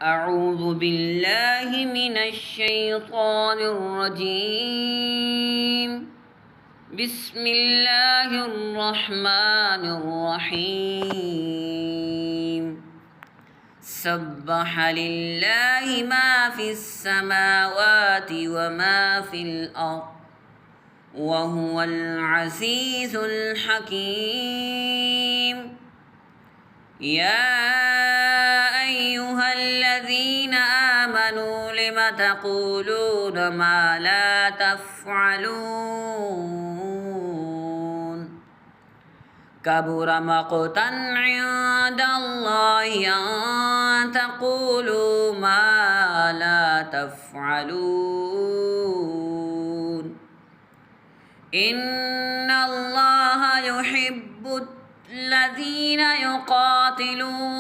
أعوذ بالله من الشيطان الرجيم. بسم الله الرحمن الرحيم. سبح لله ما في السماوات وما في الأرض وهو العزيز الحكيم. يا أيها الذين آمنوا لم تقولون ما لا تفعلون كبر مقتا عند الله أن تقولوا ما لا تفعلون إن الله يحب الذين يقاتلون